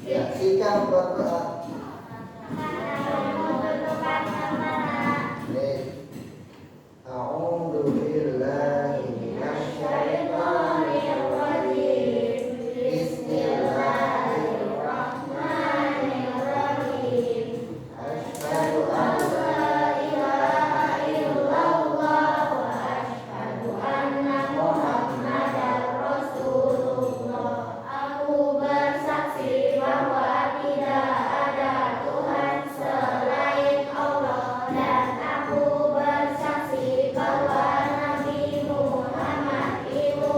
Ya, sikat berdoa. A'udzu billahi minasyaitonir rajim. Bismillahirrahmanirrahim. Asyhadu an la ilaha illallah wa asyhadu anna Muhammadar Rasulullah. Aku bersaksi bahwa tidak ada Tuhan selain Allah, dan aku bersaksi bahwa Nabi Muhammad itu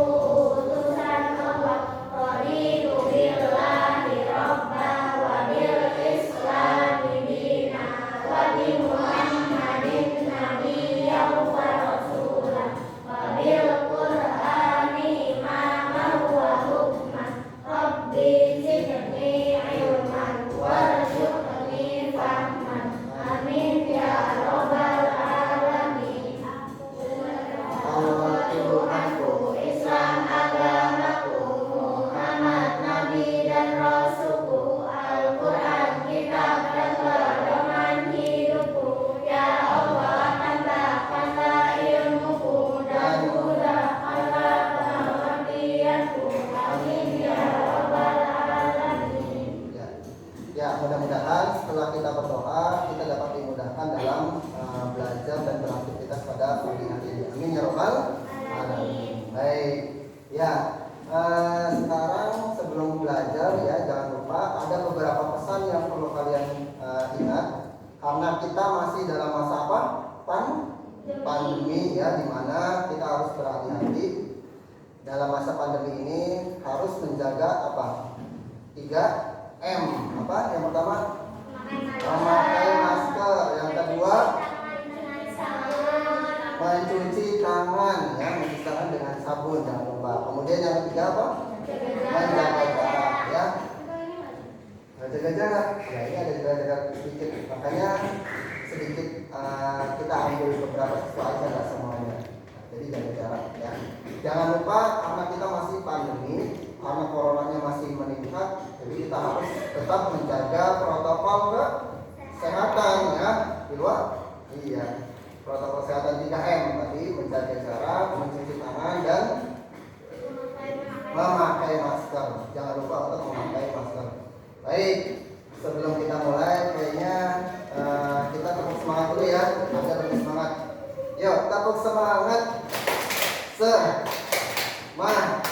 utusan Allah. Raditu billahi rabba wa bil islami dina wa bi Muhammadin nabiyyan wa rasulah wa bil qur'ani imaman wa hukman. Rabbi zidni ilman warzuqni fahman. Amin ya rabbal alamin. Allah Tuhanku, Islam agamaku, Muhammad Nabi dan Rasulku, Al-Quran kitab dan pedoman hidupku. Ya Allah, tambahkanlah ilmuku dan mudahkanlah pengertianku. Amin ya rabbal alamin. Ya, mudah-mudahan setelah kita berdoa kita dapat dimudahkan dalam belajar dan beraktivitas pada pagi hari ini. Amin ya rabbal alamin. Baik, ya sekarang sebelum belajar ya jangan lupa ada beberapa pesan yang perlu kalian ingat karena kita masih dalam masa apa? Pandemi ya, dimana kita harus berhati-hati dalam masa pandemi ini, harus menjaga apa? 3M. Apa? Yang pertama memakai masker, yang kedua mencuci tangan ya, mencuci tangan dengan sabun jangan lupa. Kemudian yang ketiga apa? Menjaga jarak ya. Jaga jarak. Ya ini ada jaga sedikit, makanya sedikit kita ambil beberapa siswa aja, nggak semuanya. Jadi jaga jarak ya. Jangan lupa karena kita masih pandemi, karena coronanya masih meningkat, jadi kita harus tetap menjaga protokol kesehatan ya di luar. Iya, protokol kesehatan 3M tadi, menjaga jarak, mencuci tangan dan memakai masker. Jangan lupa untuk memakai masker. Baik, sebelum kita mulai kayaknya kita tepuk semangat dulu ya, agar lebih semangat. Yuk, tepuk semangat. Semangat.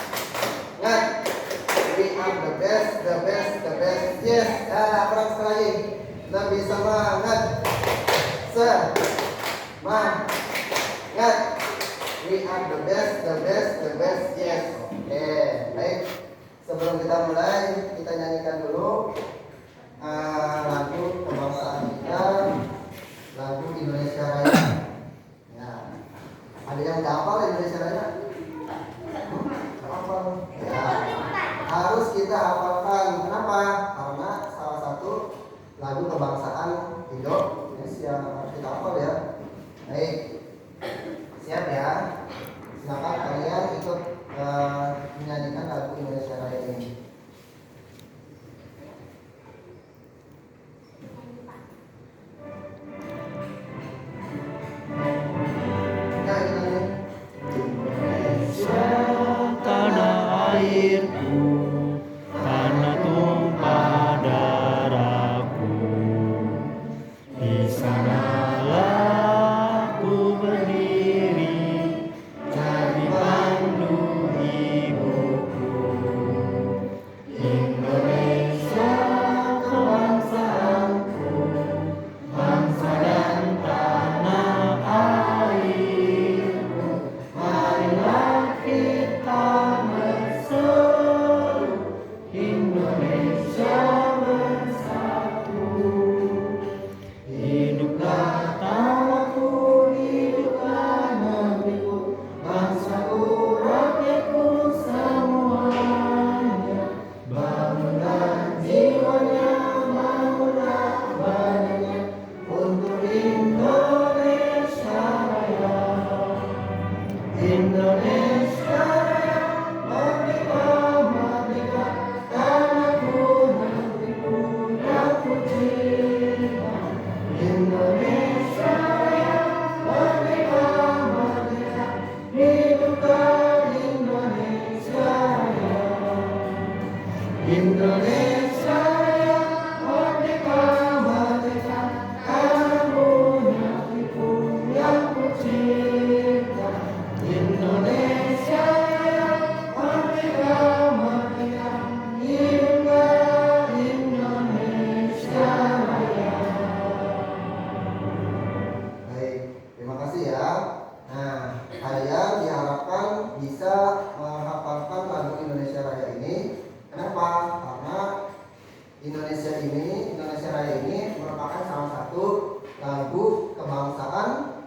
We are the best, the best, the best. Yes, kurang sekali lagi. Lebih semangat. Semangat. We are the best, the best, the best. Yes. Oke, baik. Sebelum kita mulai, kita nyanyikan dulu lagu kebangsaan kita, lagu Indonesia Raya. Ya. Ada yang udah hafal Indonesia Raya? Hafal. Ya. Harus kita hafalkan. Kenapa? Karena salah satu lagu kebangsaan Indonesia. Harus kita hafal ya. Baik, siap ya. Silakan kalian ikut menyanyikan lagu Indonesia Raya ini. Indonesia yang merdeka, merdeka, kamu hatiku yang kucinta. Indonesia yang merdeka, merdeka, indah Indonesia Raya. Baik, terima kasih ya. Nah, kalian diharapkan bisa menghafalkan lagu Indonesia Raya ini. Kenapa? Karena Indonesia Raya ini merupakan salah satu lagu kebangsaan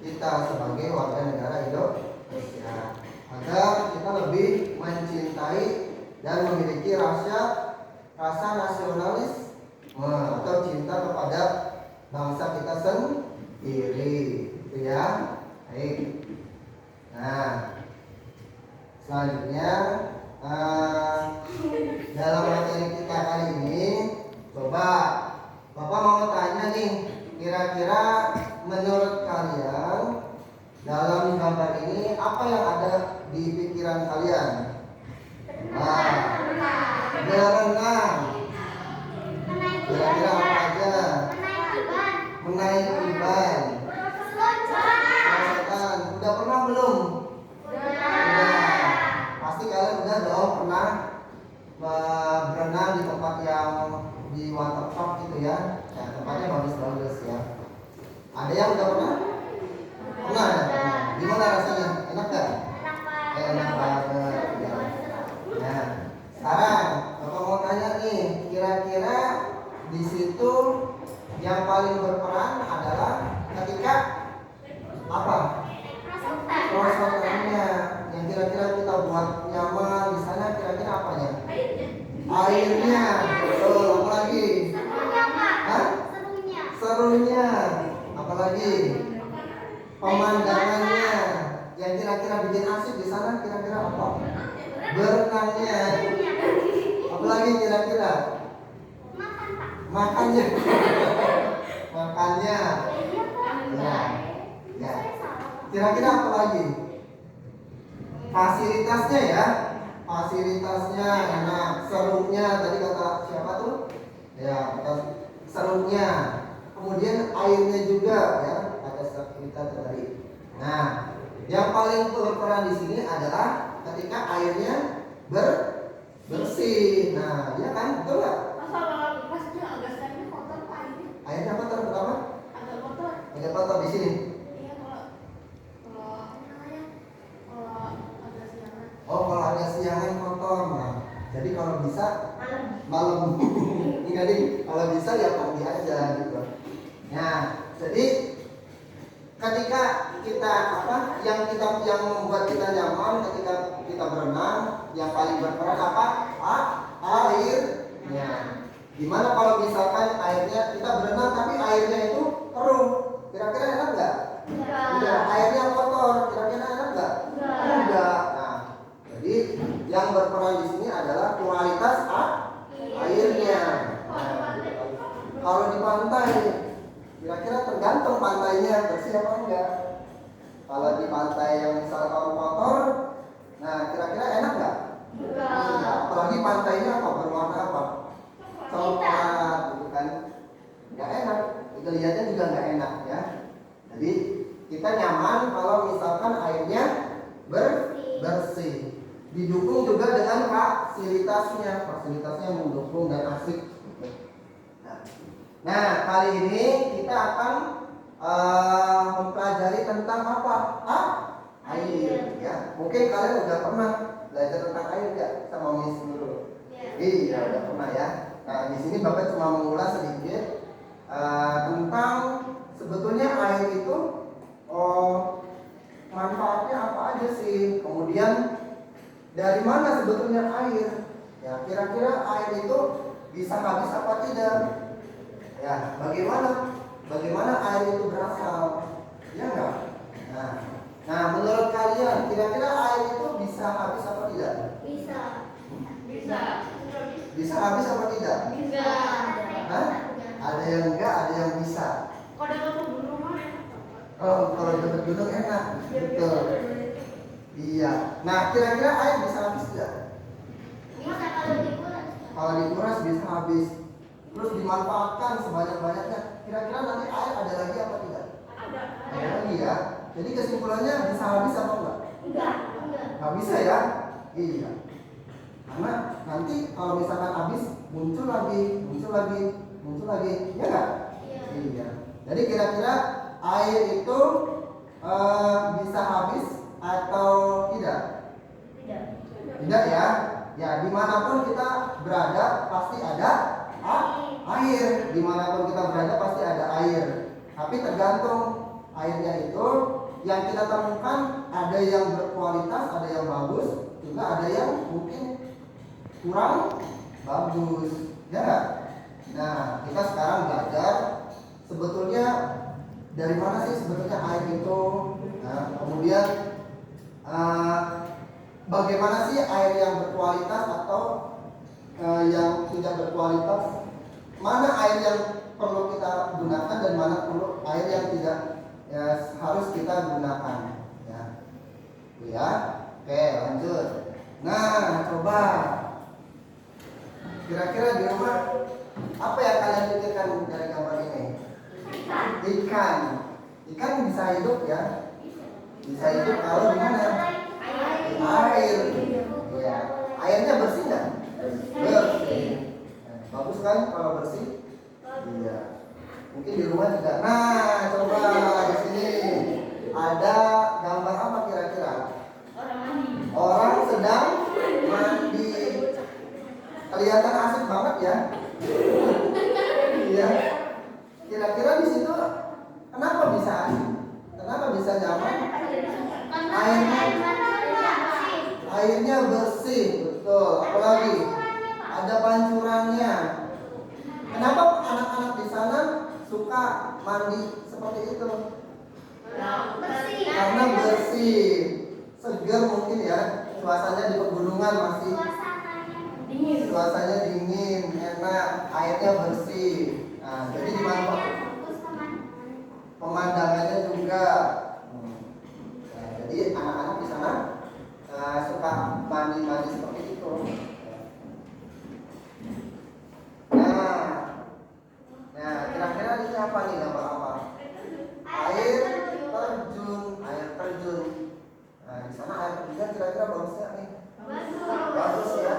kita sebagai warga negara Indonesia. Agar kita lebih mencintai dan memiliki rasa nasionalisme atau cinta kepada bangsa kita sendiri, itu ya. Baik. Nah, selanjutnya dalam materi kita kali ini, coba Bapak mau tanya nih, kira-kira menurut kalian dalam gambar ini apa yang ada di pikiran kalian? Berenang. Kira-kira apa aja? Menaiki ban. Selokan. Udah pernah belum? Udah. Pasti kalian udah dong pernah berenang di tempat yang di waterpark gitu ya. Ya, tempatnya bagus-bagus ya. Ada yang udah pernah? Pernah ya? Gimana rasanya? Enak gak? Enak banget ya. Nah, sekarang Bapak mau tanya nih, kira-kira di situ yang paling berperan adalah ketika apa? Prosotannya. Yang kira-kira kita buat nyaman di sana, kira-kira apanya? Airnya. Betul. Apa lagi? Serunya. Apa lagi? Pemandangannya. Yang kira-kira bikin asik di sana, kira-kira apa? Berenangnya. Apa lagi kira-kira? Makannya. Makannya. Ya. Ya. Kira-kira apa lagi? Fasilitasnya ya. Fasilitasnya enak. Serunya tadi kata siapa tuh? Ya, serunya. Kemudian airnya juga ya. Ada kita tadi. Nah, yang paling berperan di sini adalah ketika airnya bersih. Nah, ya kan? Betul nggak? Airnya kotor pertama? Agak kotor di sini. Oh, kalau ada siangan kotor. Nah, jadi kalau bisa malam. Jadi kalau bisa ya pagi aja gitu. Nah, jadi ketika kita yang membuat kita nyaman ketika kita berenang, yang paling berperan apa? Airnya. Gimana kalau misalkan airnya kita berenang tapi airnya itu keruh, kira-kira enak nggak? Enggak. Airnya kotor, kira-kira enak nggak? Enggak. Nah, jadi yang berperan di sini adalah kualitas airnya. Nah, kalau di pantai, kira-kira tergantung pantainya bersih apa enggak. Kalau di pantai yang misalnya kotor, nah kira-kira enak nggak? Enggak. Apalagi pantainya apa? Berwarna apa? Coklat, gitu kan? Nggak enak. Kita lihatnya juga nggak enak ya. Jadi kita nyaman kalau misalkan airnya bersih. Didukung juga dengan fasilitasnya mendukung dan asik. Nah, kali ini kita akan mempelajari tentang apa? Air. Ya, mungkin kalian udah pernah belajar tentang air ya sama Miss dulu. Iya, udah pernah ya. Nah, di sini Bapak cuma mengulas sedikit tentang sebetulnya air itu manfaatnya apa aja sih. Kemudian dari mana sebetulnya air? Ya, kira-kira air itu bisa habis apa tidak? Ya, bagaimana air itu berasal? Ya enggak? Nah, menurut kalian kira-kira air itu bisa habis apa tidak? Bisa habis apa tidak? Bisa. Hah? Ada yang enggak, ada yang bisa. Kalau dekat gunung mah enak. Oh, kalau dekat gunung enak. Betul. Iya. Nah, kira-kira air bisa habis tidak? Bisa kalau di Kalau dikuras bisa habis. Terus dimanfaatkan sebanyak-banyaknya. Kira-kira nanti air ada lagi apa tidak? Ada lagi ya. Jadi kesimpulannya bisa habis apa enggak? Enggak. Nggak bisa ya? Iya. Karena nanti kalau misalkan habis muncul lagi, ya nggak? Iya. Jadi kira-kira air itu bisa habis atau tidak? Tidak ya. Ya dimanapun kita berada pasti ada air. Dimanapun kita berada pasti ada air. Tapi tergantung airnya itu yang kita temukan, ada yang berkualitas, ada yang bagus, juga ada yang mungkin kurang bagus, ya nggak? Nah, kita sekarang belajar sebetulnya dari mana sih sebetulnya air itu. Nah, kemudian bagaimana sih air yang berkualitas atau yang tidak berkualitas? Mana air yang perlu kita gunakan dan mana perlu air yang tidak harus kita gunakan, ya. Ya, oke, lanjut. Nah, coba kira-kira di rumah apa yang kalian pikirkan dari gambar ini? Ikan. Ikan bisa hidup ya? Bisa hidup kalau di mana? Air. Ya. Airnya bersih nggak? Bersih. Bagus kan kalau bersih? Iya. Mungkin di rumah juga. Nah, coba di sini ada gambar apa kira-kira? Orang sedang mandi. Kelihatan asik banget ya. Iya. Kira-kira di situ kenapa bisa asik? Kenapa bisa nyaman? Airnya bersih, betul. Apalagi ada pancurannya. Kenapa anak-anak di sana suka mandi seperti itu? Karena bersih, segar mungkin ya. Suasananya di pegunungan masih suasananya dingin, enak, airnya bersih. Nah, jadi dimanfaatkan. Pemandangannya juga. Nah, jadi anak-anak di sana suka mandi-mandi seperti itu. Nah, kira-kira ini apa nih, gambar apa? Air terjun. Nah, di sana air terjun kira-kira bagusnya nih. Bagus ya.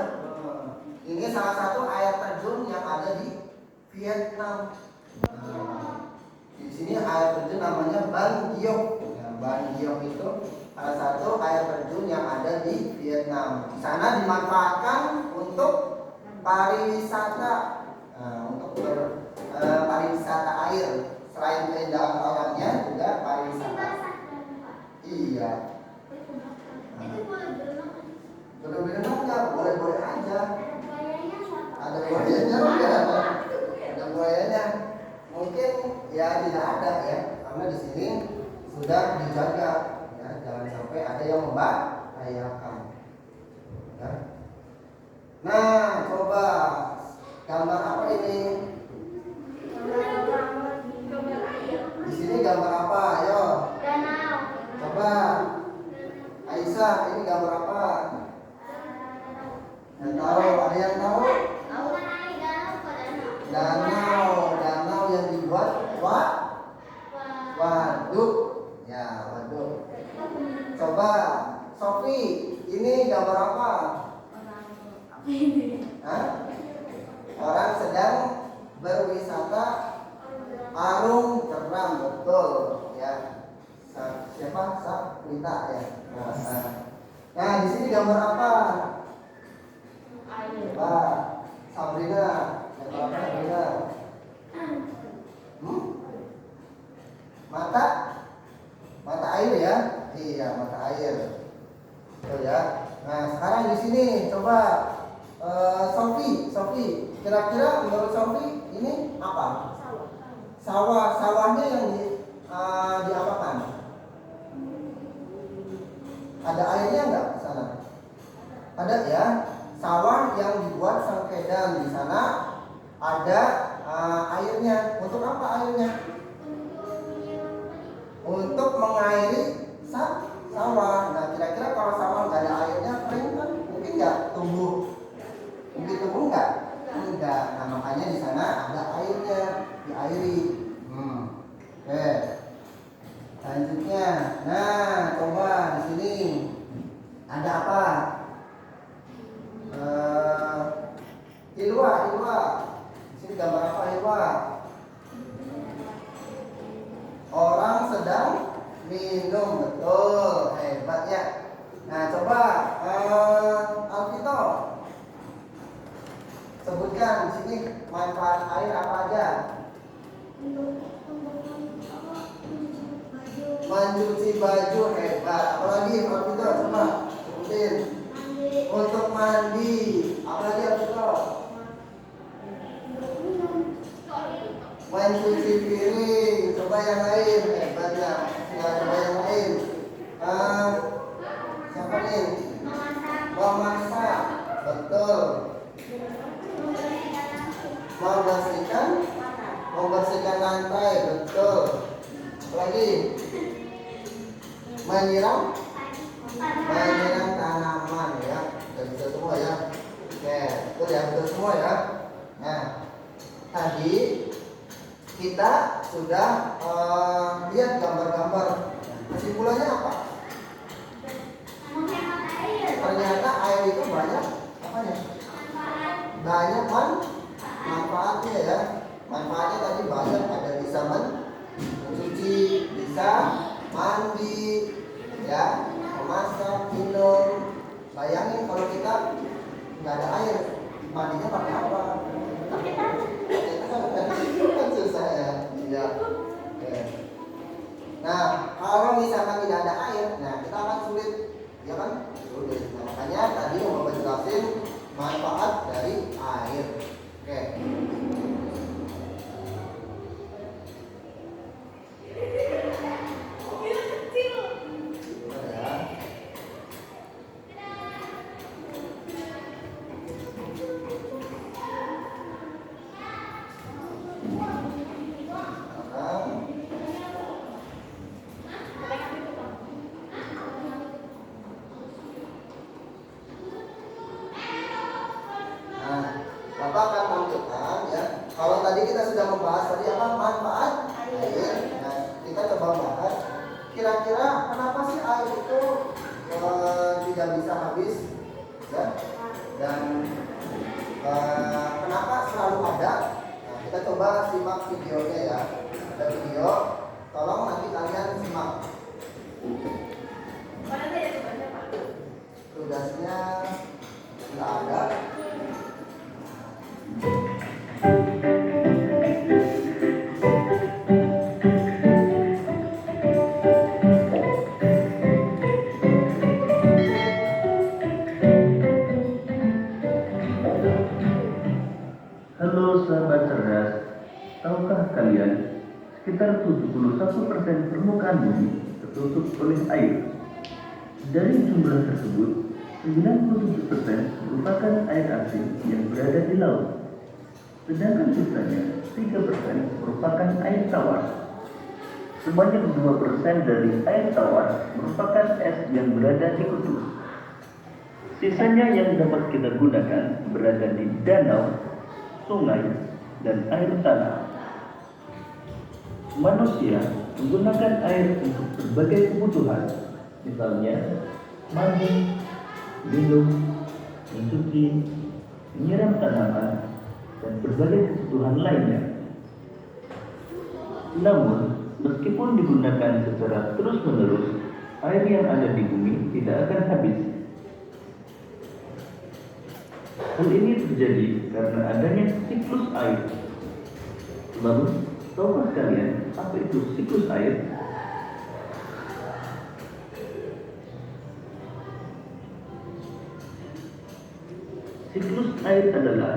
Ini salah satu air terjun yang ada di Vietnam. Di sini air terjun namanya Ban Giok. Ban Giok itu salah satu air terjun yang ada di Vietnam. Di sana dimanfaatkan untuk pariwisata. Untuk pariwisata air. Selain keindahan alamnya juga pariwisata. Iya. Berenang nggak? Boleh-boleh aja. Ada buayanya enggak? Ada buayanya. Mungkin ya tidak ada ya, karena di sini sudah dijaga ya, jangan sampai ada yang membahayakan. Ya. Nah, coba gambar apa ini? Di sini gambar apa? Ayo. Coba. Aisyah, ini gambar apa? Yang tahu? Ada yang tahu? Danau yang dibuat waduk. Ya, waduk. Coba, Sofi, ini gambar apa? Hah? Orang sedang berwisata arung jeram, betul ya. Siapa? Sabrina ya. Nah, di sini gambar apa? Coba, Sabrina. Gambar apa, Sabrina? Mata air ya? Iya, mata air. Betul ya. Nah, sekarang di sini coba Sofi, kira-kira menurut Sofi ini apa? Sawahnya yang diapakan? Ada airnya enggak di sana? Ada ya. Sawah yang dibuat sangkedan, di sana ada airnya. Untuk apa airnya? Untuk mengairi sawah. Nah, kira-kira kalau sawah nggak ada airnya, kering kan? Mungkin nggak tumbuh? Mungkin tumbuh nggak? Ini gambar apa Eva? Orang sedang minum, betul, hebat ya. Nah coba Alvito sebutkan di sini manfaat air apa aja? Mencuci baju, hebat. Apalagi Alvito coba sebutin. Untuk mandi, apalagi Alvito? Mencuci piring, coba yang lain, hebat ya. Coba yang lain. Siapa nih? Memasak, betul. Membersihkan lantai, betul. Lagi menyiram tanaman ya. Udah bisa semua ya. Oke, betul ya, betul semua ya. Nah, tadi kita sudah lihat gambar-gambar. Kesimpulannya apa? Ternyata air itu banyak apanya? Banyak manfaatnya ya. Manfaatnya tadi banyak, ada bisa mencuci, bisa mandi, ya, memasak, minum. Bayangin kalau kita nggak ada air, mandinya pakai apa? Kan susah ya. Iya. Oke. Nah, kalau misalkan tidak ada air, nah kita akan sulit, ya kan? Sulit. Nah, makanya tadi mau jelasin manfaat dari air. Oke. Bapak akan tampilkan ya. Kalau tadi kita sudah membahas tadi apa manfaat air. Nah, kita coba bahas kira-kira kenapa sih air itu tidak bisa habis ya? Dan kenapa selalu ada? Nah, kita coba simak videonya ya. Ada video, tolong nanti kalian simak. Tugasnya nggak ada. Halo sahabat cerdas, tahukah kalian sekitar 71% permukaan bumi tertutup oleh air. Dari jumlah tersebut, 97% merupakan air asin yang berada di laut. Sedangkan sisanya 3% merupakan air tawar. Sebanyak 2% dari air tawar merupakan es yang berada di kutub. Sisanya yang dapat kita gunakan berada di danau, sungai, dan air tanah. Manusia menggunakan air untuk berbagai kebutuhan, misalnya mandi, minum, mencuci, menyiram tanaman, dan berbagai kebutuhan lainnya. Namun, meskipun digunakan secara terus-menerus, air yang ada di bumi tidak akan habis. Hal ini terjadi karena adanya siklus air. Lalu, tahukah kalian apa itu siklus air? Siklus air adalah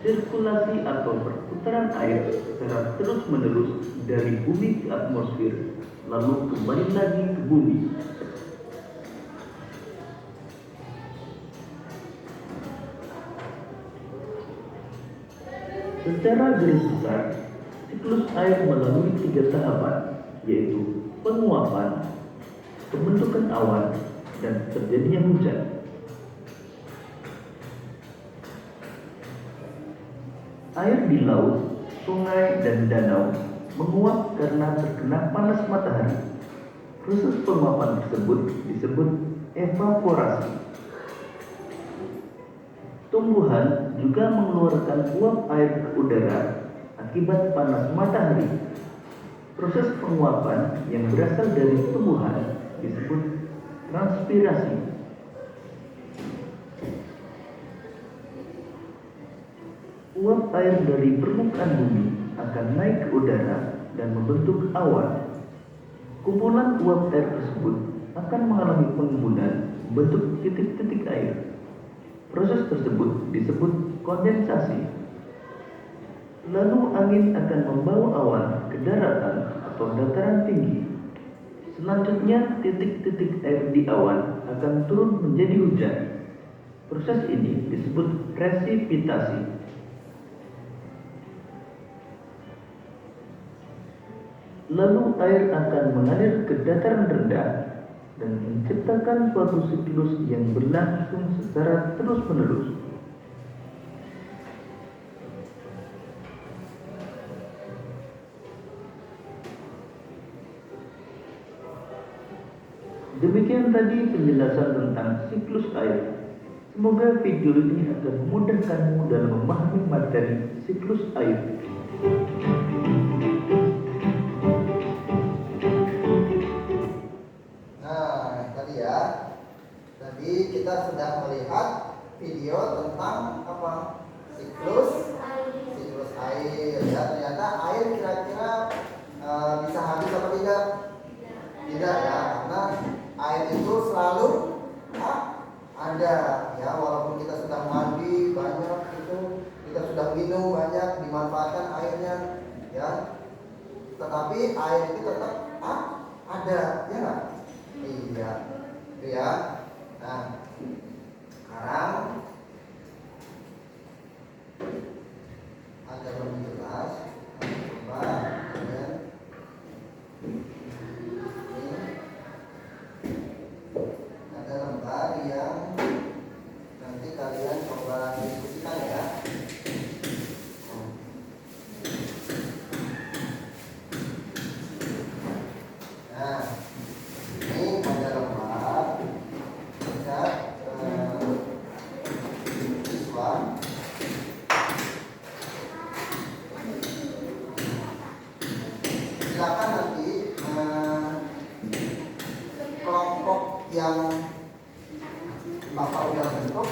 sirkulasi atau perputaran air secara terus-menerus dari bumi ke atmosfer, lalu kembali lagi ke bumi. Secara garis besar, siklus air melalui 3 tahapan, yaitu penguapan, pembentukan awan, dan terjadinya hujan. Air di laut, sungai, dan danau menguap karena terkena panas matahari. Proses penguapan tersebut disebut evaporasi. Tumbuhan juga mengeluarkan uap air ke udara akibat panas matahari. Proses penguapan yang berasal dari tumbuhan disebut transpirasi. Uap air dari permukaan bumi akan naik ke udara dan membentuk awan. Kumpulan uap air tersebut akan mengalami pengembunan membentuk titik-titik air. Proses tersebut disebut kondensasi. Lalu angin akan membawa awan ke daratan atau dataran tinggi. Selanjutnya titik-titik air di awan akan turun menjadi hujan. Proses ini disebut presipitasi. Lalu air akan mengalir ke dataran rendah dan menciptakan suatu siklus yang berlangsung secara terus-menerus. Demikian tadi penjelasan tentang siklus air. Semoga video ini akan memudahkanmu dalam memahami materi siklus air. Nah, tadi ya. Tadi kita sudah melihat video tentang apa? Siklus air ya. Ternyata air kira-kira bisa habis apa tidak? Tidak ya, karena air itu selalu ada ya, walaupun kita sudah mandi banyak itu, kita sudah minum banyak, dimanfaatkan airnya ya, tetapi air itu tetap ada ya nggak? Iya itu ya. Nah sekarang agar lebih jelas, coba kalian ada lembar yang nanti kalian coba diskusikan ya. Nah, ini ada lembar bisa siswa silakan nanti kelompok yang Bapak udah bentuk,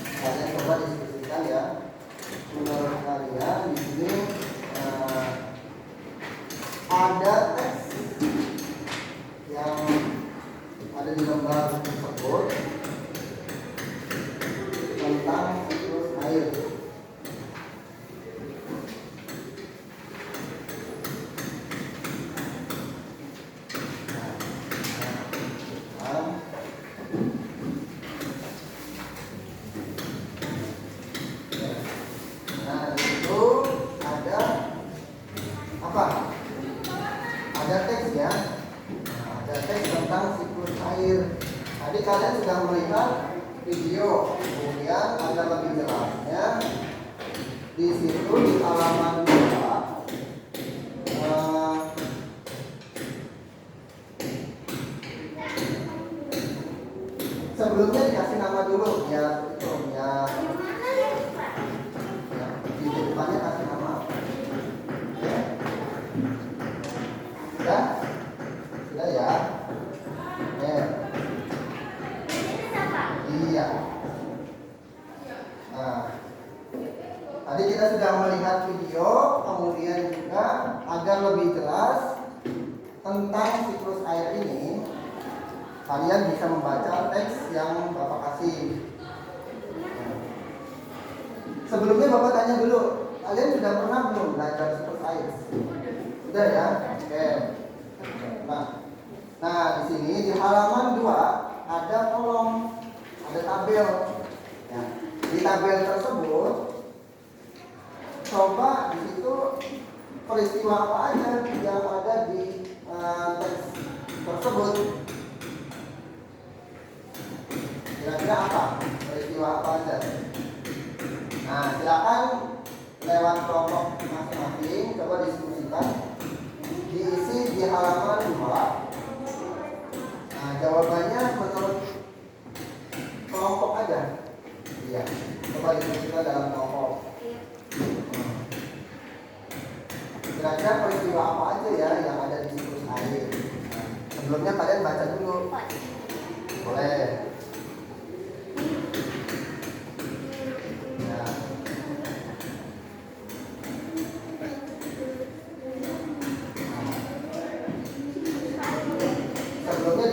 kalian coba diskusikan ya. Menurut kalian di sini ada teks yang ada di lembar tersebut tentang siklus air. Nah, itu ada apa? Ada teks ya. Ada teks tentang siklus air. Tadi kalian sudah melihat video, kemudian ada lebih jelasnya di situ di halaman 2. Sebelumnya dikasih nama dulu ya, itu ya. Di depannya kasih nama. Ya. Sudah ya. Iya. Nah, tadi kita sudah melihat video, kemudian juga agar lebih jelas tentang siklus air ini, kalian bisa membaca teks yang Bapak kasih. Sebelumnya Bapak tanya dulu, kalian sudah pernah belum belajar siklus air? Sudah ya? Oke. Nah di sini di halaman 2 ada kolom, ada tabel. Ya. Di tabel tersebut, coba di situ peristiwa apa aja yang ada di teks tersebut. Kira-kira apa? Peristiwa apa aja? Nah, silakan lewat kelompok masing-masing, coba diskusikan. Diisi di halaman 2. Nah, jawabannya menurut kelompok aja. Iya, coba diskusikan dalam kelompok.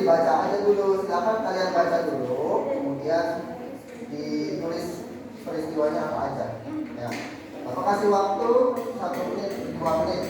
dibaca aja dulu. Silakan kalian baca dulu, kemudian ditulis peristiwanya apa aja. Ya. Bapak kasih waktu 1 menit, 2 menit.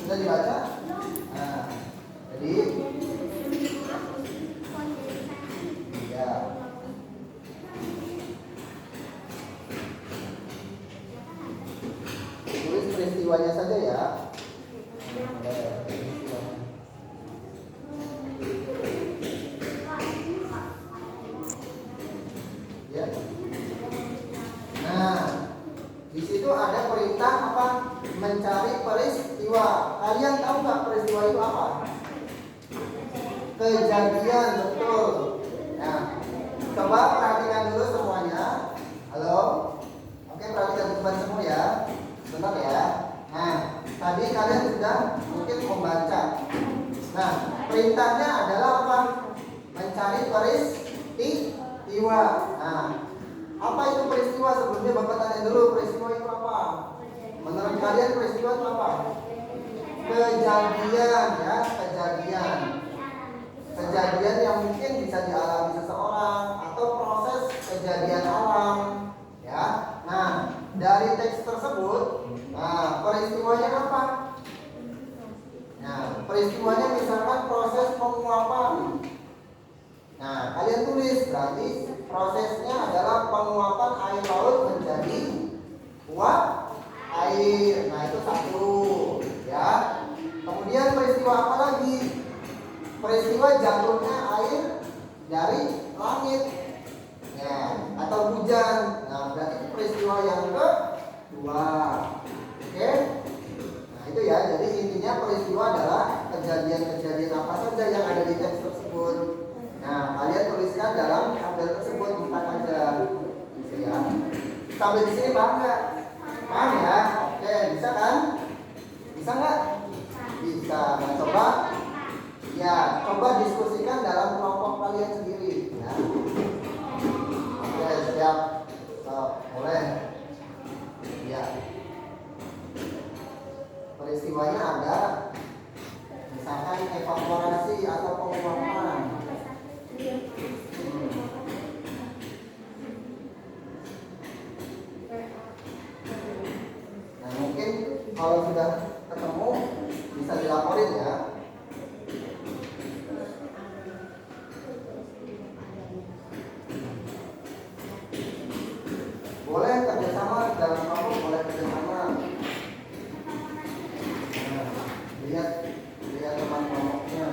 Sudah dibaca? Nah, jadi ya. Tulis peristiwanya saja ya. Ya. Nah, di situ ada perintah apa? Mencari peristiwa. Kalian tahu nggak peristiwa itu apa? Kejadian, betul. Nah, coba perhatikan dulu semuanya. Halo, oke, perhatikan teman semua ya. Bentar ya. Nah, tadi kalian sudah mungkin membaca. Nah, perintahnya adalah apa? Mencari peristiwa. Nah, apa itu peristiwa? Sebelumnya Bapak tanya dulu, peristiwa itu apa? Menurut kalian peristiwa itu apa? Kejadian ya, kejadian. Kejadian yang mungkin bisa dialami seseorang atau proses kejadian alam ya. Nah, dari teks tersebut, nah, peristiwanya apa? Nah, peristiwanya misalkan proses penguapan. Nah, kalian tulis, berarti prosesnya adalah penguapan air laut menjadi uap air. Nah, itu satu ya. Kemudian peristiwa apa lagi? Peristiwa jatuhnya air dari langit ya, atau hujan. Nah, berarti itu peristiwa yang kedua. Oke. Nah, itu ya. Jadi intinya peristiwa adalah kejadian-kejadian apa saja yang ada di teks tersebut. Nah, kalian tuliskan dalam tabel tersebut, minta aja gitu ya. Sampai di sini paham nggak? Paham ya? Bisa nggak? Bisa. Nah, coba. Ya, coba diskusikan dalam kelompok kalian sendiri. Ya. Oke, siap. Boleh. Ya. Peristiwanya ada. Misalkan evaporasi atau penguapan. Nah, mungkin kalau sudah ketemu bisa dilaporin ya. Boleh kerjasama dalam kelompok, boleh kerjasama. Nah, lihat teman kelompoknya.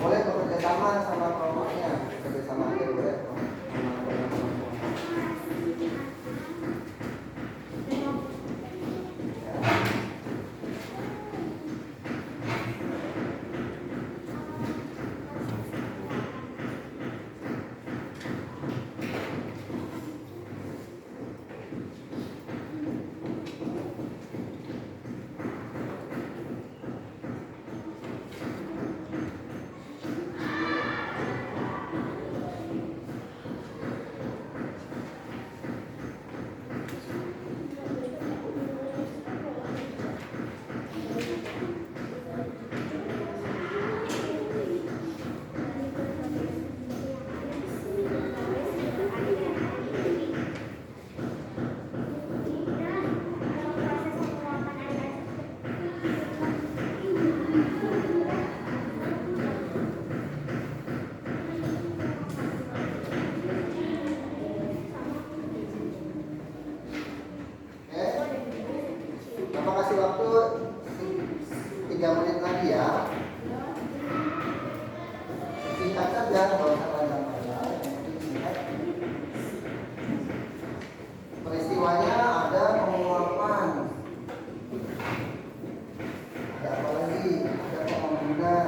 Boleh bekerja sama kelompoknya, bekerja sama aja boleh. Bapak kasih waktu 3 menit lagi ya. Singkat saja, kalau panjang-panjang. Peristiwanya ada penguapan. Ada apa lagi? Ada pembangunan.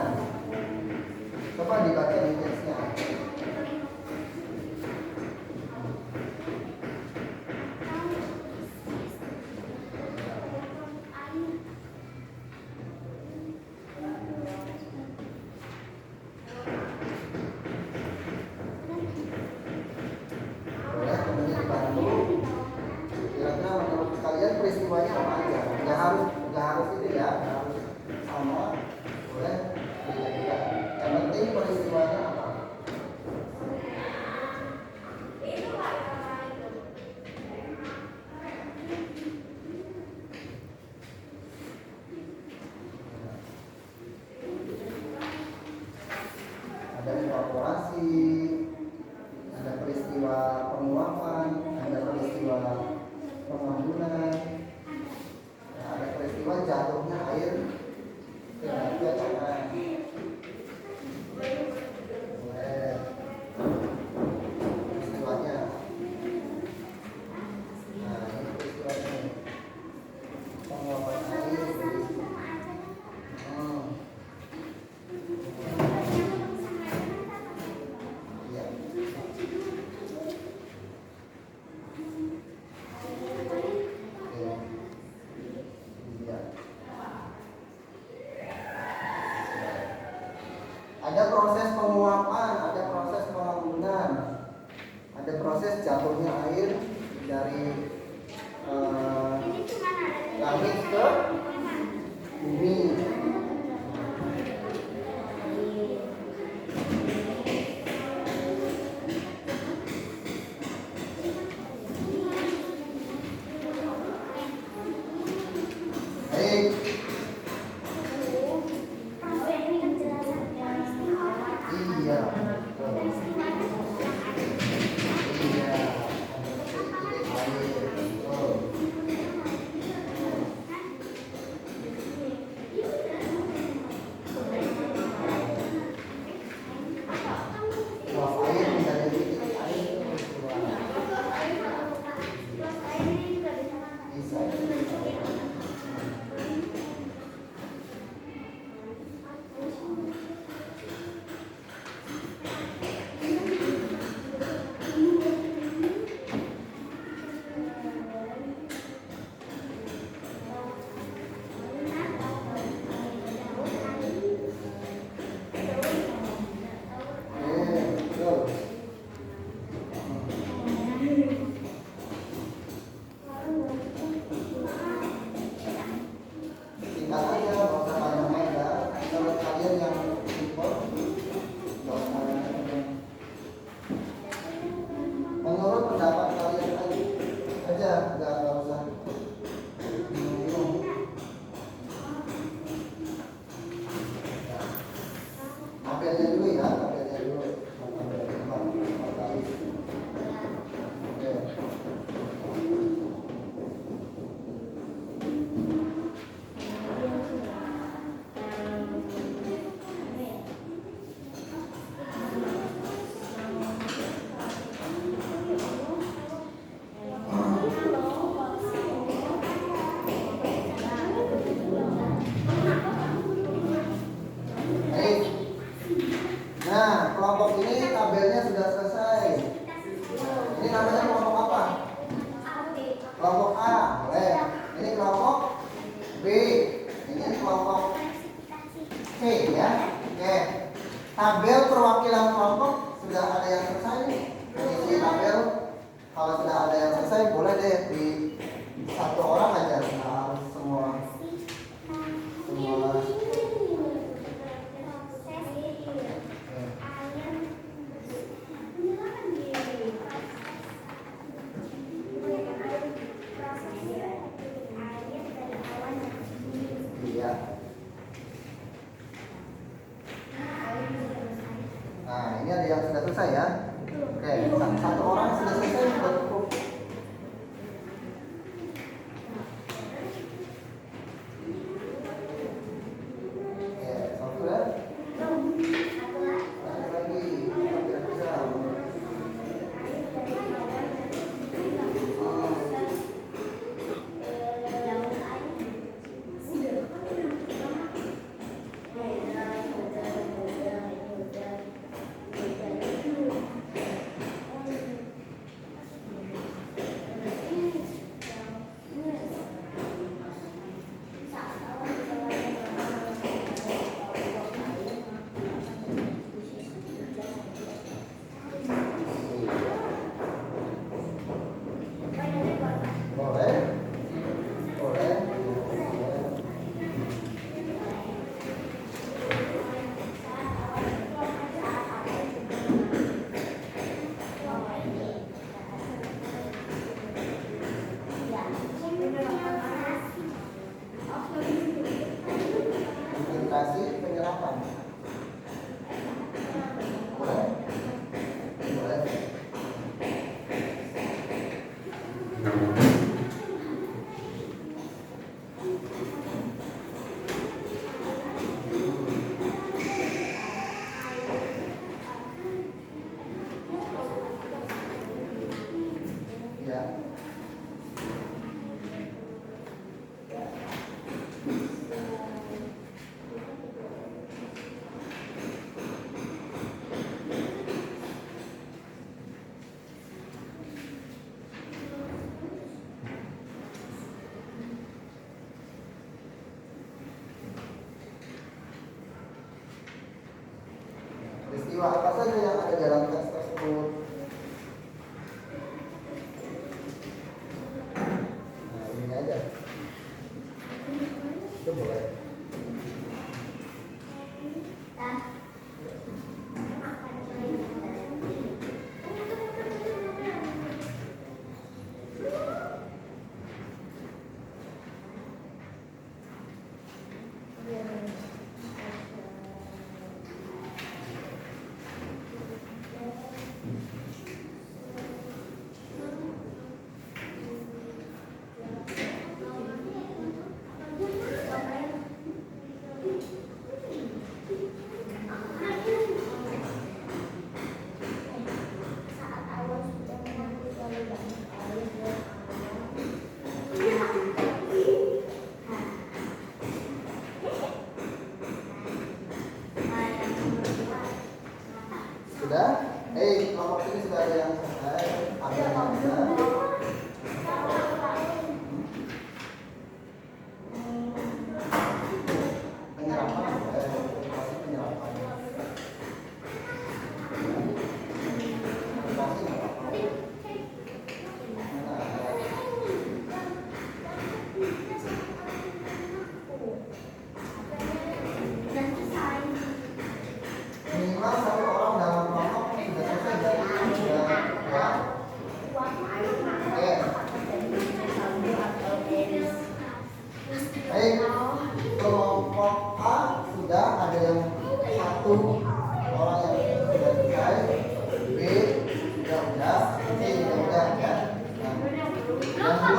Coba dibaca di teksnya. Kira-kira menurut kalian peristiwanya apa aja? Nggak harus itu ya, nggak harus sama. Boleh beda-beda. Yang penting peristiwanya apa? Ada evaporasi, ada peristiwa penguapan, ada peristiwa pengambunan, ada peristiwa jatuhnya air ke tanah. Boleh peristiwanya. Nah, ini peristiwanya. Penguapan air. Iya. Ada proses penguapan, ada proses pengambunan, ada proses jatuhnya air dari langit ke bumi. Baik. Iya. Iya. Air. aja, nggak usah bingung. Tabelnya dulu ya, tabelnya dulu. Empat kali. Oke. Baik. Nah, kelompok ini tabelnya sudah selesai. Ini namanya kelompok apa? Kelompok A, boleh. Ini kelompok B. Ini kelompok C ya. Oke. Tabel perwakilan kelompok sudah ada yang selesai nih. Isi tabel. Kalau sudah ada yang selesai, boleh deh di satu orang aja. Nah, harus semua. Iya. Nah, ini ada yang sudah selesai ya. Oke, satu orang sudah selesai sudah cukup. Oke, satu ya. Lanjut lagi. Kira-kira. Boleh? Boleh. Konsentrasi penyerapan. Boleh? Boleh. Ya.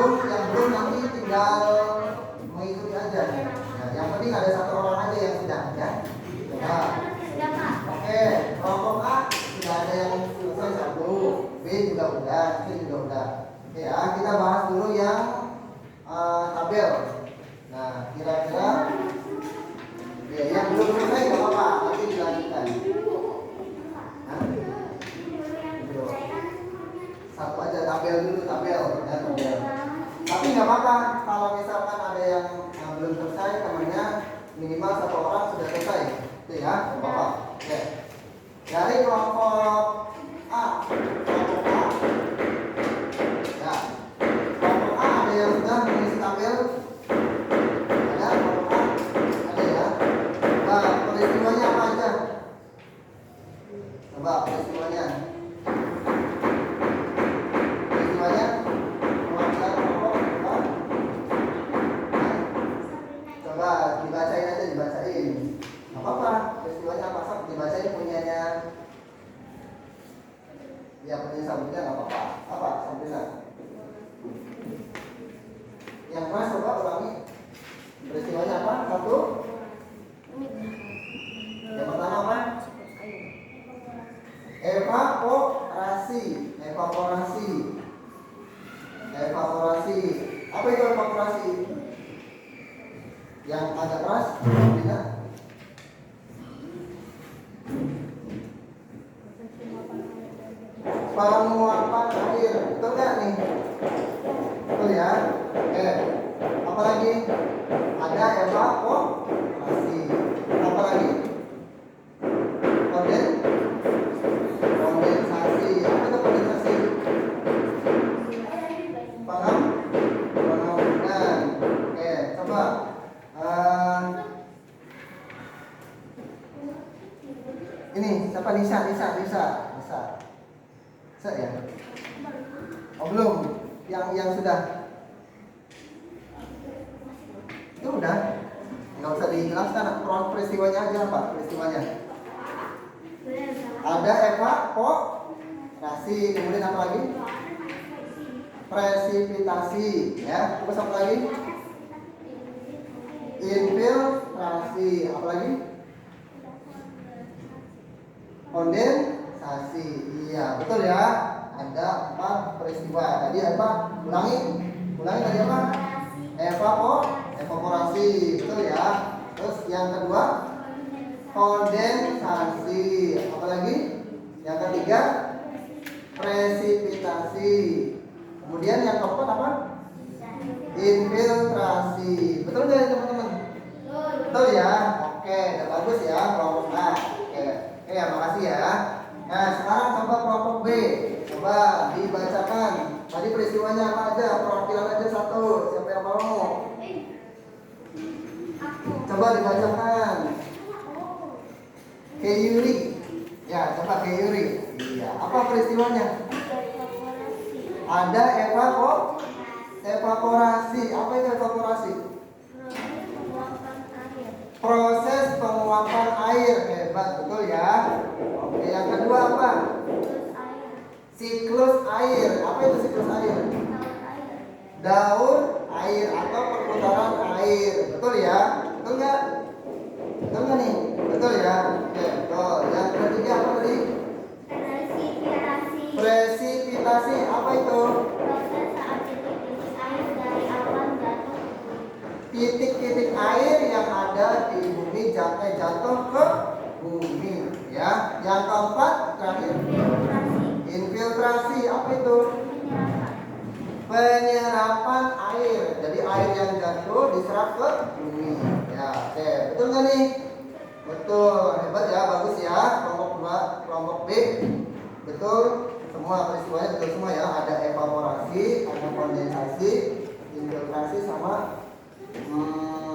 belum nanti tinggal mengikuti aja. Nah, yang penting ada satu orang aja yang sudah ya. Nah, oke, kelompok A sudah ada yang selesai satu, B juga udah, C juga udah. Oke ya, kita bahas dulu yang tabel. Nah, kira-kira ya, yang belum selesai nggak apa-apa, nanti dilanjutkan. Nah, satu aja tabel dulu, tabel. Tapi nggak apa-apa kalau misalkan ada yang belum selesai, temannya minimal satu orang sudah selesai, itu ya, nggak apa-apa. Oke. Dari kelompok A, ya, kelompok A ada yang sudah mengisi tabel. Ada kelompok A, ada ya. Nah, peristiwanya apa aja? Coba peristiwanya. Coba dibacain aja, dibacain. Gak apa-apa, peristiwanya apa sih? Dibacain punyanya. Ya punya Sabrina gak apa-apa. Apa Sabrina? Yang keras coba ulangi. Peristiwanya apa? Satu. Yang pertama apa? Evaporasi. Evaporasi. Evaporasi. Apa itu evaporasi? Yang agak keras, Sabrina. Penguapan air, betul nggak nih? Betul ya. Oke. Apa lagi? Ada evaporasi. Apa lagi? Kondensasi. Apa itu kondensasi? Pengambilan. Oke, coba. Ini siapa? Nisa. Ya? Oh belum. Yang sudah. Itu udah. Nggak usah dijelaskan. Peristiwanya aja apa? Peristiwanya. Ada evaporasi. Kemudian apa lagi? Presipitasi. Ya. Terus apa lagi? Infiltrasi. Apa lagi? Kondensasi. Iya, betul ya. Ada 4 peristiwa. Tadi apa? Ulangi tadi apa? Evaporasi. Betul ya. Terus yang kedua kondensasi. Apa lagi? Yang ketiga presipitasi. Kemudian yang keempat apa? Infiltrasi. Betul nggak teman-teman? Betul ya. Oke, udah bagus ya kelompok A. Oke, makasih ya. Nah, sekarang coba kelompok B. Coba dibacakan. Tadi peristiwanya apa aja? Perwakilan aja satu. Siapa yang mau? Coba dibacakan. Keyuri. Ya, coba Keyuri. Iya. Apa peristiwanya? Ada evaporasi. Apa itu evaporasi? Proses penguapan air. Hebat, betul ya. Oke, yang kedua apa? Siklus air. Apa itu siklus air? Daur air atau perputaran air. Betul ya? Betul nggak? Betul nggak nih? Betul ya? Oke, betul. Yang ketiga apa tadi? Presipitasi. Apa itu? Titik-titik air yang ada di bumi jatuh ke bumi, ya. Yang keempat terakhir infiltrasi. Apa itu? Penyerapan air. Jadi air yang jatuh diserap ke bumi, ya. Oke, betul nggak nih? Betul, hebat ya, bagus ya. Kelompok 2, kelompok B, betul semua peristiwanya, betul semua ya. Ada evaporasi, ada kondensasi, infiltrasi, sama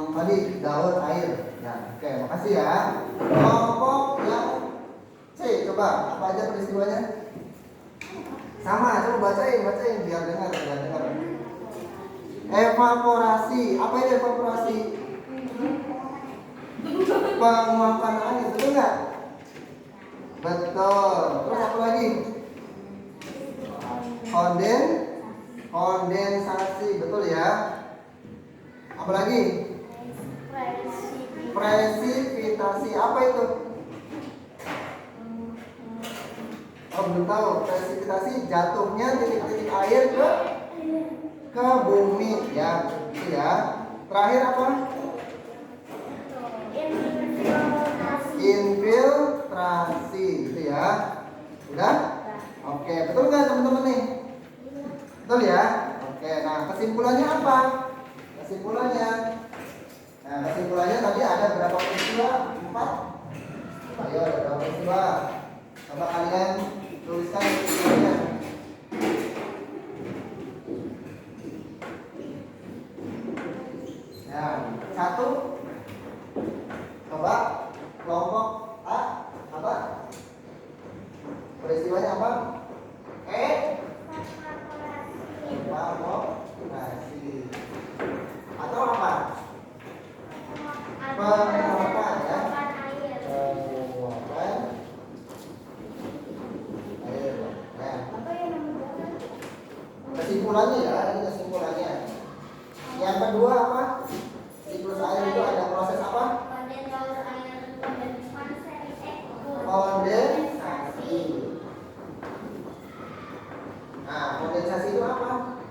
tadi daur air. Ya, oke, makasih ya. Kelompok yang C, coba apa aja peristiwanya? Sama, coba bacain biar dengar. Evaporasi. Apa itu evaporasi? Penguapan air, betul nggak? Betul. Terus apa lagi? kondensasi, betul ya. Apalagi? Presipitasi, apa itu? Oh, belum tahu. Presipitasi jatuhnya titik-titik air ke bumi, ya, itu ya. Terakhir apa? Infiltrasi, itu ya. Udah? Oke, betul nggak teman-teman nih? Betul ya? Oke, nah kesimpulannya apa? Kesimpulannya tadi ada berapa peristiwa? 4. Ayo, ada berapa peristiwa? Coba kalian tuliskan peristiwanya. Ya, 1. Coba kelompok A apa? Peristiwanya apa? Evaporasi. Atau apa? Penguapan ya. Penguapan air. Ya. Kesimpulannya ya, ini kesimpulannya. Yang kedua apa? Siklus air itu ada proses apa? Kondensasi. Nah, kondensasi itu apa?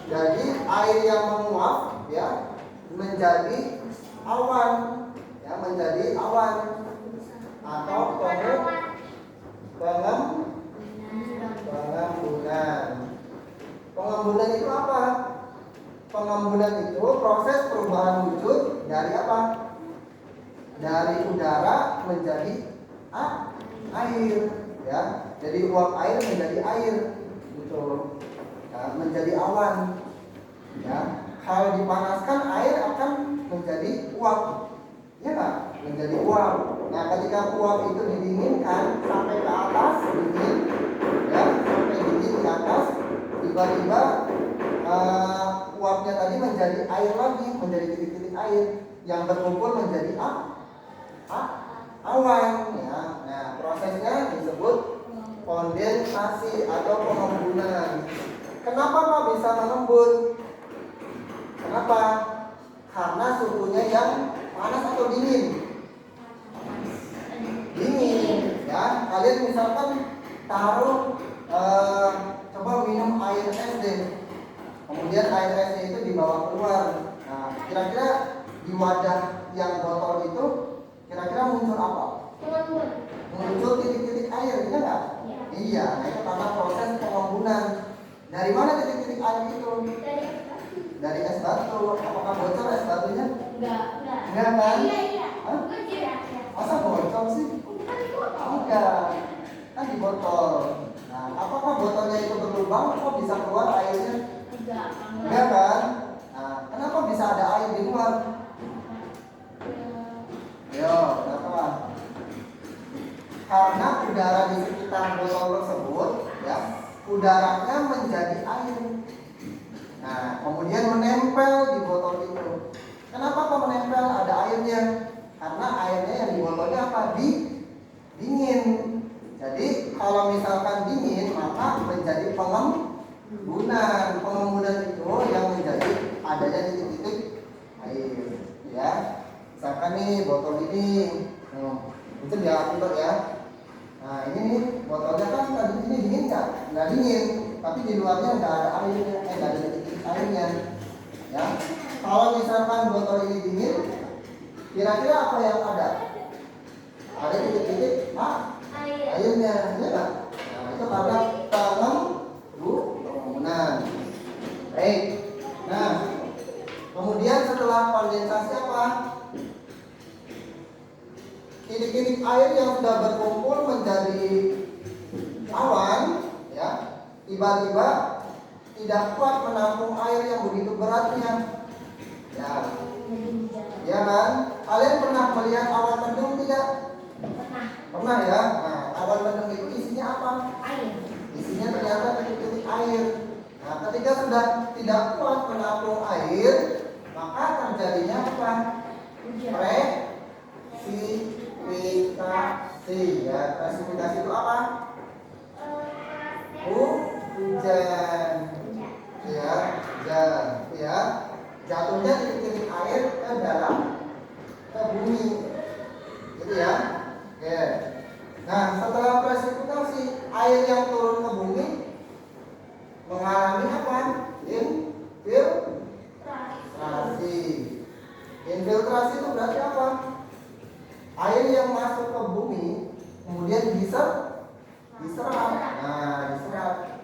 Jadi air yang menguap ya menjadi awan, ya menjadi awan atau pengembunan. Pengembunan itu apa? Pengembunan itu proses perubahan wujud dari apa? Dari udara menjadi air, ya. Jadi uap air menjadi air, gitu. Ya, menjadi awan. Ya, kalau dipanaskan air akan menjadi uap, ya nggak? Menjadi uap. Nah, ketika uap itu didinginkan sampai ke atas, dingin, ya, sampai dingin ke atas, tiba-tiba uapnya tadi menjadi air lagi, menjadi titik-titik air yang berkumpul menjadi awan. Ya. Nah, prosesnya disebut kondensasi atau pengembunan. Kenapa Pak bisa mengembun? Kenapa? Karena suhunya yang panas atau dingin? Dingin, ya. Kalian misalkan taruh coba minum air es deh. Kemudian air esnya itu dibawa keluar. Nah, kira-kira di wadah yang botol itu kira-kira muncul apa? Muncul titik-titik air, iya nggak? Iya, nah itu karena proses pengembunan. Dari mana titik-titik air itu? Dari es batu. Apakah bocor es batunya? Enggak kan? Iya. Hah? Masa bocor sih? Enggak. Kan di botol. Nah, apakah botolnya itu berlubang? Kok bisa keluar airnya? Enggak kan? Nah, kenapa bisa ada air di luar? Yo, kenapa? Karena udara di sekitar botol tersebut, ya, udaranya menjadi air. Nah, kemudian menempel di botol itu. Kenapa kok menempel? Ada airnya. Karena airnya yang di botolnya apa? Dingin. Jadi kalau misalkan dingin, maka menjadi pengembunan. Pengembunan itu yang menjadi adanya titik-titik air, ya. Misalkan nih botol ini, itu dia atur ya. Nah ini nih botolnya kan tadi ini dingin nggak dingin, tapi di luarnya nggak ada airnya, nggak ada titik airnya, ya. Kalau misalkan botol ini dingin, kira-kira apa yang ada? Ada titik-titik airnya, ya nggak? Nah itu karena pengembunan. Baik. Nah kemudian setelah kondensasi apa? Titik-titik air yang sudah berkumpul menjadi awan, ya, tiba-tiba tidak kuat menampung air yang begitu beratnya, ya kan? Kalian pernah melihat awan mendung tidak? Pernah ya. Nah, awan mendung itu isinya apa? Isinya ternyata titik-titik air. Nah, ketika sudah tidak kuat menampung air, maka terjadinya apa? Presipitasi, ya. Presipitasi itu apa? Hujan. Ya, hujan. Ya, jatuhnya titik-titik air ke dalam, ke bumi. Gitu ya. Oke. Nah, setelah presipitasi, air yang turun ke bumi mengalami apa? Infiltrasi. Infiltrasi itu berarti apa? Air yang masuk ke bumi kemudian diserap. Nah, diserap.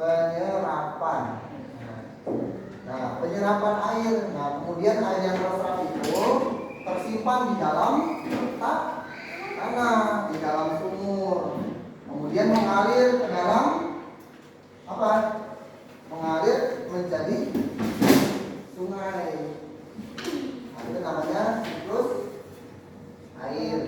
Penyerapan. Nah, penyerapan air. Nah, kemudian air yang terserap itu tersimpan di dalam tanah, di dalam sumur. Kemudian mengalir ke dalam apa? Mengalir menjadi sungai. Nah, itu namanya siklus air.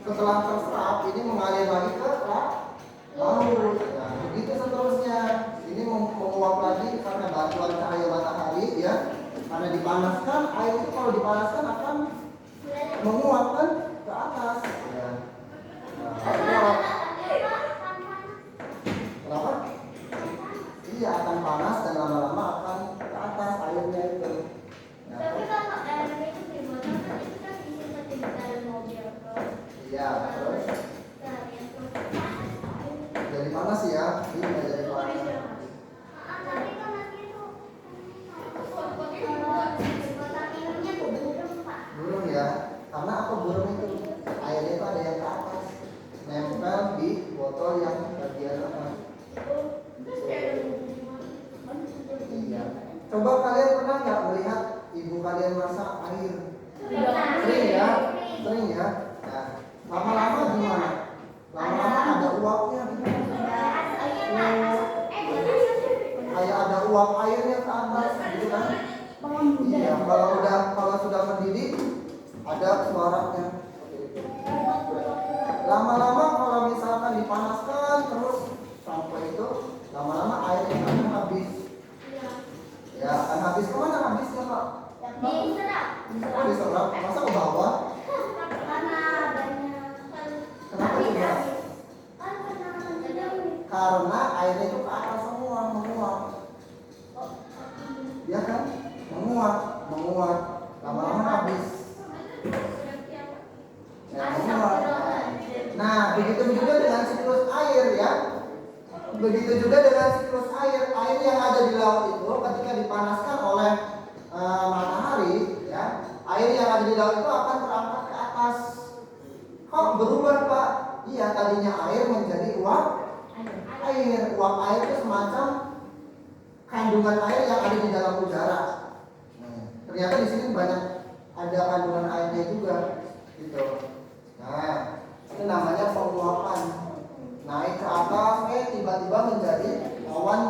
Setelah terserap ini mengalir lagi ke laut. Nah, begitu seterusnya. Ini menguap lagi karena bantuan cahaya matahari ya. Karena dipanaskan, air itu kalau dipanaskan akan menguap kan ke atas. Ya. Nah, kenapa? Iya, akan panas dan lama-lama akan ke atas airnya itu. Nah, Tapi kalau air itu di botol kan itu kan disimpan di dalam mobil. iya, terus jadi panas ya, ini nggak jadi panas. Burung ya, karena apa burung itu? Airnya itu ada yang ke atas, nempel di botol yang bagian atas. Iya. Coba kalian pernah nggak melihat ibu kalian masak air? Sering ya, sering ya. Nah, lama-lama gimana? Lama-lama ada uapnya gitu. Kayak ada uap airnya ke atas gitu kan? Iya, kalau sudah mendidih ada suaranya. Lama-lama kalau misalkan dipanaskan terus sampai itu lama-lama airnya akan habis. Ya, akan habis kemana habisnya Pak? Oh, diserap. Masa ke bawah? Kenapa juga? Karena airnya itu ke atas semua menguap. Ya kan? Menguap. Lama-lama habis. Ya, menguap. Nah, begitu juga dengan siklus air ya. Begitu juga dengan siklus air. Air yang ada di laut itu ketika dipanaskan oleh matahari ya, air yang ada di laut itu akan terangkat ke atas. Kok berubah Pak? Iya, tadinya air menjadi uap air. Uap air itu semacam kandungan air yang ada di dalam udara. Ternyata di sini banyak ada kandungan airnya juga, gitu. Nah, itu namanya penguapan. Naik ke atas, tiba-tiba menjadi awan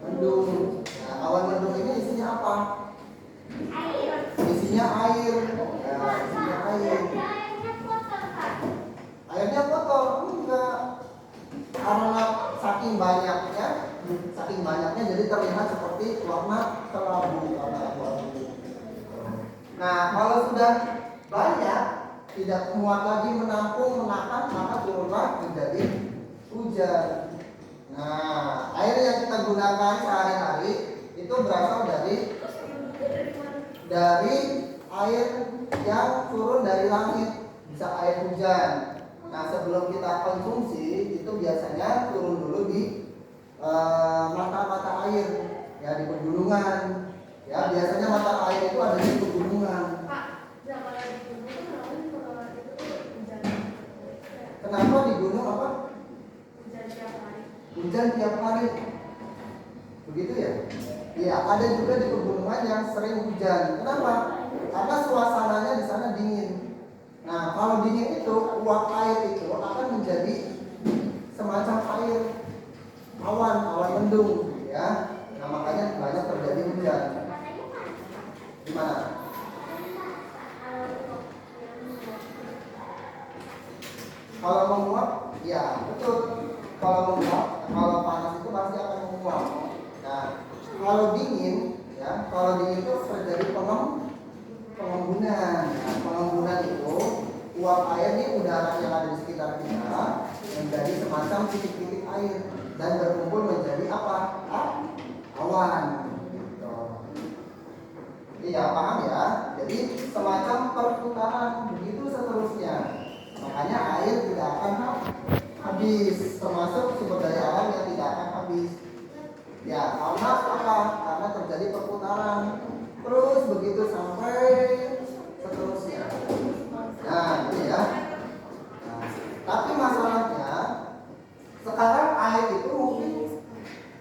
mendung. Nah, awan mendung ini isinya apa? Isinya air. Ya, isinya air. Airnya kotor? Enggak. Karena saking banyaknya jadi terlihat seperti warna kelabu, warna abu-abu. Nah, kalau sudah banyak, tidak muat lagi menampung, menahan, maka turunlah menjadi hujan. Nah, air yang kita gunakan sehari-hari itu berasal dari air yang turun dari langit, bisa air hujan. Nah, sebelum kita konsumsi itu biasanya turun dulu di mata-mata air, ya di pegunungan. Ya, biasanya mata air itu ada di pegunungan. Kenapa di gunung apa? Hujan tiap hari. Begitu ya? Iya, ada juga di pegunungan yang sering hujan. Kenapa? Karena suasananya di sana dingin. Nah, kalau dingin itu, uap air itu akan menjadi semacam air, awan mendung, ya. Nah, makanya banyak terjadi hujan. Gimana? Kalau menguap, ya betul. Kalau menguap, kalau panas itu pasti akan menguap. Nah, kalau dingin, ya, kalau dingin itu terjadi pengembunan. Nah, pengembunan itu uap air di udara yang ada di sekitar kita menjadi semacam titik-titik air dan berkumpul menjadi apa? Awan. Gitu. Iya, paham ya? Jadi semacam perputaran, begitu seterusnya. Makanya air tidak akan habis, termasuk sumber daya alam yang tidak akan habis. Ya, karena apa? Karena terjadi perputaran. Terus begitu sampai seterusnya. Nah, gitu ya. Nah, tapi masalahnya sekarang air itu mungkin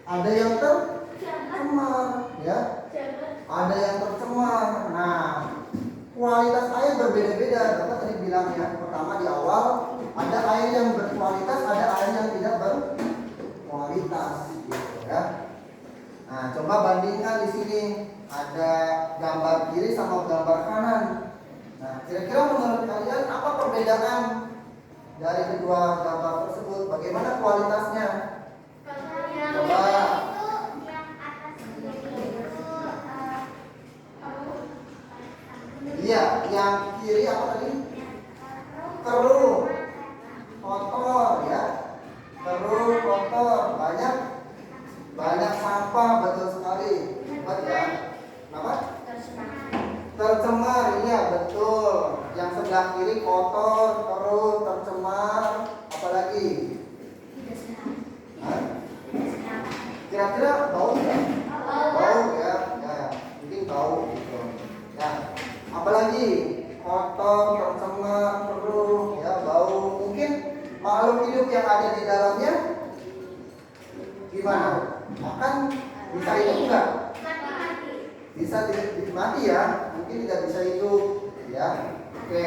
ada yang tercemar, ya. Ada yang tercemar. Nah, kualitas air berbeda-beda. Bapak tadi bilang ya, pertama di awal ada air yang berkualitas, ada air yang tidak berkualitas, gitu ya. Nah, coba bandingkan di sini ada gambar kiri sama gambar kanan. Nah, kira-kira menurut kalian apa perbedaan dari kedua gambar tersebut? Bagaimana kualitasnya? Coba. Iya, yang kiri apa tadi? Keruh, kotor, ya. Keruh, kotor, banyak sampah, betul sekali. Hebat ya. Kenapa? Tercemar, iya betul. Yang sebelah kiri kotor, keruh, tercemar, apalagi? Kira-kira bau nggak? Bau ya, mungkin bau gitu. Ya, apalagi kotor, tercemar, keruh, ya bau. Mungkin makhluk hidup yang ada di dalamnya gimana? Akan bisa hidup enggak? Bisa mati ya, mungkin tidak bisa hidup, ya. Oke.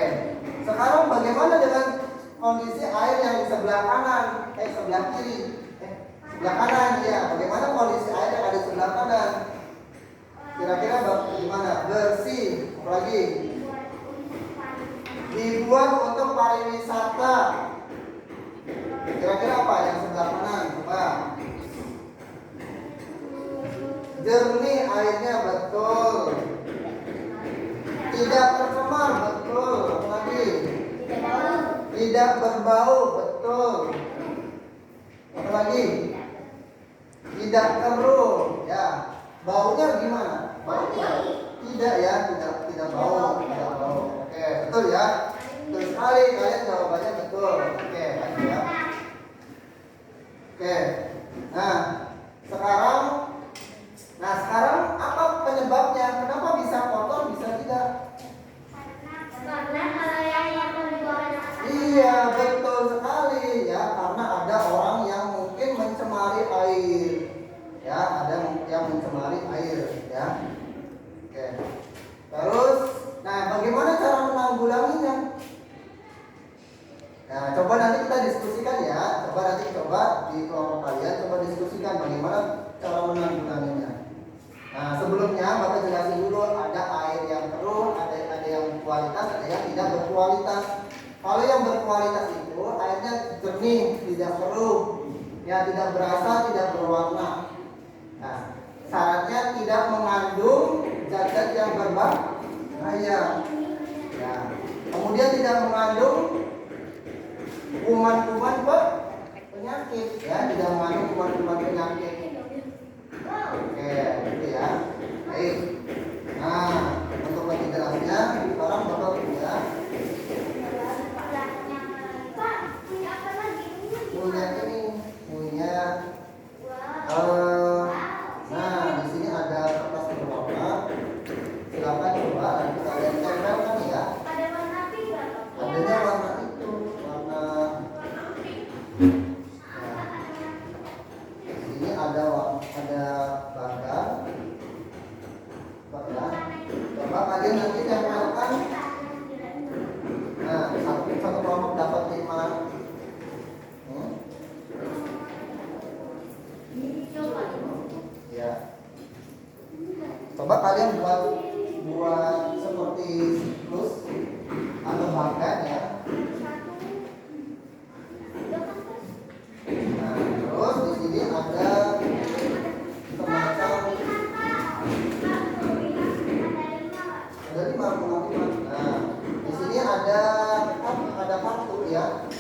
Sekarang bagaimana dengan kondisi air yang di sebelah kanan, sebelah kiri, sebelah kanan ya? Bagaimana kondisi air yang ada di sebelah kanan? Kira-kira bagaimana? Bersih, apalagi? Dibuat untuk pariwisata. Kira-kira apa yang sebelah kanan? Coba. Jernih airnya, betul. Tidak tercemar, betul. Apalagi? Tidak berbau, betul. Apalagi? Tidak keruh, ya. Baunya gimana? Baunya tidak ya, tidak bau, tidak bau. Oke, betul ya. Betul sekali, kalian jawabannya betul. Oke, lanjut ya. Oke. Nah sekarang apa penyebabnya? Kenapa bisa kotor, bisa tidak? Karena yang membuang. Iya, betul sekali ya, karena ada orang yang mungkin mencemari air. Ya, ada yang mencemari air, ya. Oke. Terus, nah bagaimana cara menanggulanginya? Nah, coba nanti kita diskusikan ya. Coba di kelompok kalian coba diskusikan bagaimana cara menanggulanginya. Nah, sebelumnya Bapak jelasin dulu, ada air yang keruh, ada yang berkualitas, ada yang tidak berkualitas. Kalau yang berkualitas itu airnya jernih, tidak keruh, ya tidak berasa, tidak berwarna. Nah, syaratnya tidak mengandung zat-zat yang berbahaya. Ya. Kemudian tidak mengandung kuman-kuman penyakit, ya, tidak mengandung kuman-kuman penyakit. Oke, gitu ya. Baik. Nah, untuk lebih jelasnya, sekarang Bapak punya nah di sini ada kertas berwarna. Silakan coba nanti kalian tempelkan ya. Adanya warna itu, warna. Nah, di sini ada bagan. Coba kalian nanti tempelkan. Nah, satu kelompok dapat 5. Coba. Ya. Coba kalian buat seperti siklus atau bahkan ya. Nah, terus di sini ada semacam ada 55. Nah, di sini ada kartu ya.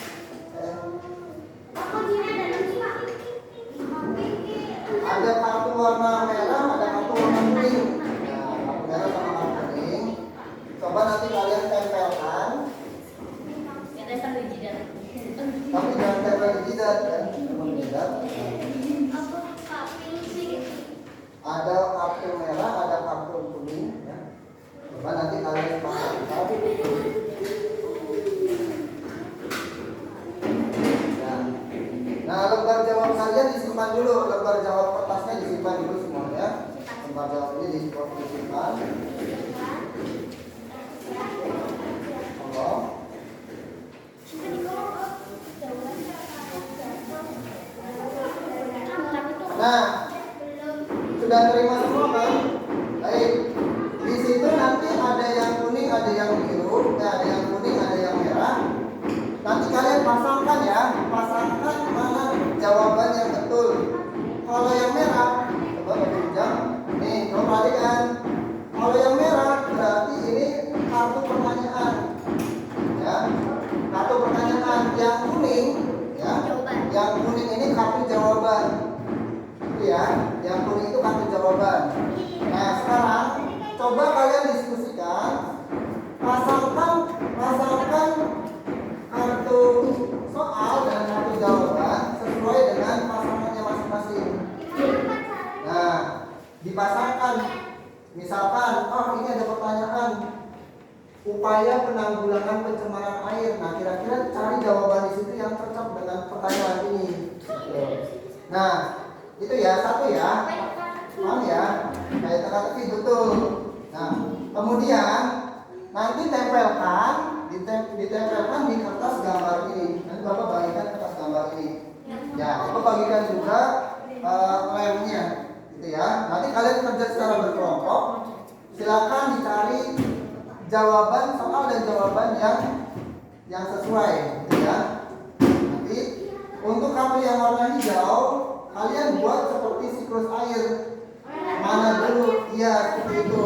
Ada kartu warna merah, ada kartu warna kuning. Nah, kartu merah sama kartu kuning. Coba nanti kalian tempelkan. Tapi jangan tempel di jidat kan, di jidat. Ada kartu merah, ada kartu kuning. Ya. Coba nanti kalian pasangkan. Nah, lembar jawab kalian disimpan dulu. Lembar jawab kertasnya disimpan dulu semuanya. Lembar jawab ini disimpan. Tolong. Nah, sudah terima semua kan? Baik. Di situ nanti ada yang kuning, ada yang biru, ada yang kuning, ada yang merah. Nanti kalian pasangkan ya, pasangkan mana jawaban yang betul. Kalau yang merah, coba pinjam. Nih, coba perhatikan. Kalau yang merah berarti ini kartu pertanyaan. Ya, kartu pertanyaan. Yang kuning, ya, yang kuning ini kartu jawaban. Itu ya, yang kuning itu kartu jawaban. Nah, sekarang coba kalian diskusikan, pasangkan kartu soal dan kartu jawaban sesuai dengan pasangannya masing-masing. Nah, dipasangkan. Misalkan, oh ini ada pertanyaan upaya penanggulangan pencemaran air. Nah, kira-kira cari jawaban di situ yang cocok dengan pertanyaan ini. Nah, itu ya, satu ya. Paham ya? Kayak teka-teki betul. Nah, kemudian nanti tempelkan, ditempelkan di kertas gambar ini. Nanti Bapak bagikan kertas gambar ini. Ya, Bapak bagikan juga lemnya, gitu ya. Nanti kalian kerja secara berkelompok. Silakan dicari jawaban soal dan jawaban yang sesuai, gitu ya. Nanti untuk kartu yang warna hijau, kalian buat seperti siklus air. Mana dulu? Iya, seperti itu.